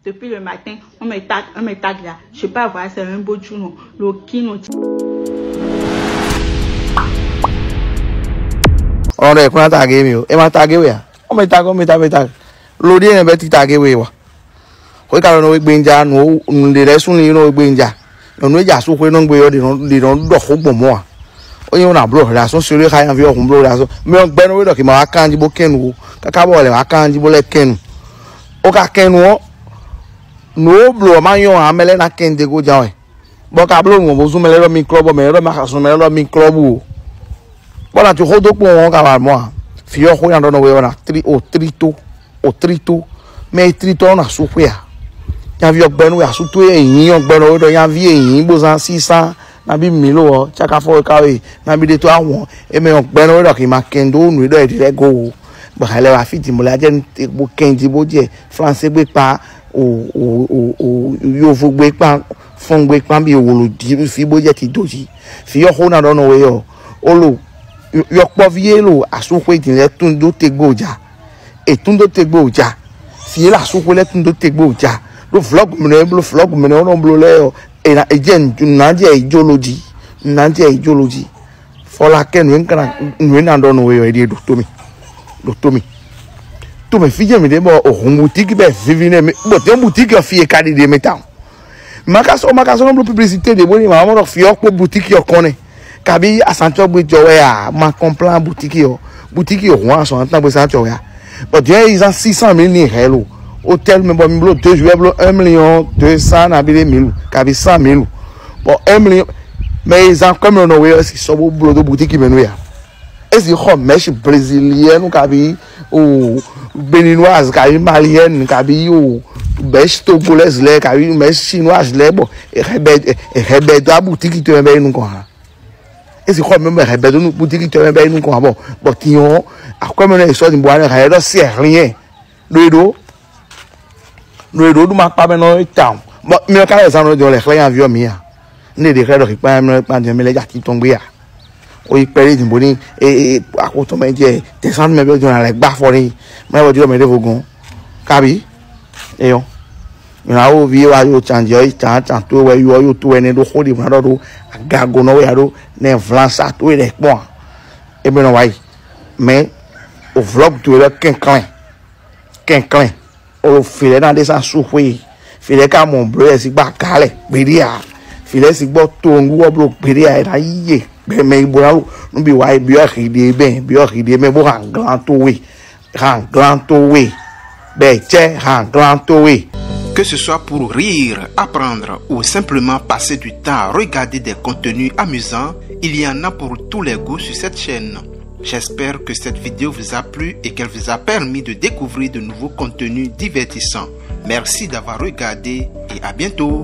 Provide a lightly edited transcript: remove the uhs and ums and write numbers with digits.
Depuis le matin, on me tag là. Je sais pas voir, c'est un beau jour, le kino. On est quoi tagué mieux? Et ma tagué ouais. On me tag. L'odi est bête tagué ouais. Quand on est benja, nous les restes on est benja. On est déjà sous quoi non boyo de non d'où bon moi. On a blo la son sur le rayon vieux on blo la son. Mais on ben ouais donc il m'a kanji bo kenu. Kakabo le m'a kanji bo le kenu. Oka kenu. No blo ma yon amele na kende go jawe. Bo ka blo mo zo mele lo mi club me lo ma so mele lo mi club o. Bo na ti ho do po won ka ba mo. Fi yo ho yan do no we na 3 o 3 to o 3 to. Me 3 to na so pe a. Ya vi ogbenu ya so to eyin ogbenu do ya vi eyin bo san 600 na bi mi lo o chaka fo ka we na bi de to awon e me ogbenu do ki ma kendo nu do e dire go. Bo ka le wa fi ti mo la je bo kendi bo je France gbe pa yo fo gbe pa fon gbe pa bi wo lo di fi bo je ti doji fi yo ho na do no we yo o lo yo po vie lo aso ti le tun do te gboja e tun do te gboja fi la so ko le tun do te gboja lo vlog me no blo le yo e na ejen na je ijology for la ken wen na do no we yo e do to mi to me fije mi de bo ohun boutique be vivine me bo te boutique fi e kadi de metan makaso no publicité de boni ma mo fi okpo boutique yo kone kabi asanto gbe jowe a ma complan boutique yo won aso tan gbe santo ya but there is 600,000 ni hello hôtel me bo mi blo 2 jouer blo 1,200,000 na bi 1000 kabi 100,000 bon 1 million mais ils en comme no we si so blo do boutique me no ya esi commerce brésilien kabi o béninoise kabi malienne kabi o best togolaise le kabi mes chinoise le bon e rebe do boutique te be nu ko ha esi ko me rebe do boutique te be nu ko ha bon but yon comme on so din bo an re do c'est rien do ma pa be no town but me ka e san do le client vio mi a ne de redo ki pa de me le ja ti tombe ya o ipere din boni akoto me je te san me be do na le gba fori me wo di me de vogun kabi eyo na o vi wa yo change yo chan to we yo to ene do hodi na do agago no we do ne vlansa to e pon e me no wai me o vlog to le ken o file na de san souwe file ka mon bro si gba kale gberia file si gbo to ngu bro gberia e iye be me ibora no bi wai bi o khide me bo han grand to we be che han grand to we. Que ce soit pour rire, apprendre ou simplement passer du temps à regarder des contenus amusants, il y en a pour tous les goûts sur cette chaîne. J'espère que cette vidéo vous a plu et qu'elle vous a permis de découvrir de nouveaux contenus divertissants. Merci d'avoir regardé et à bientôt.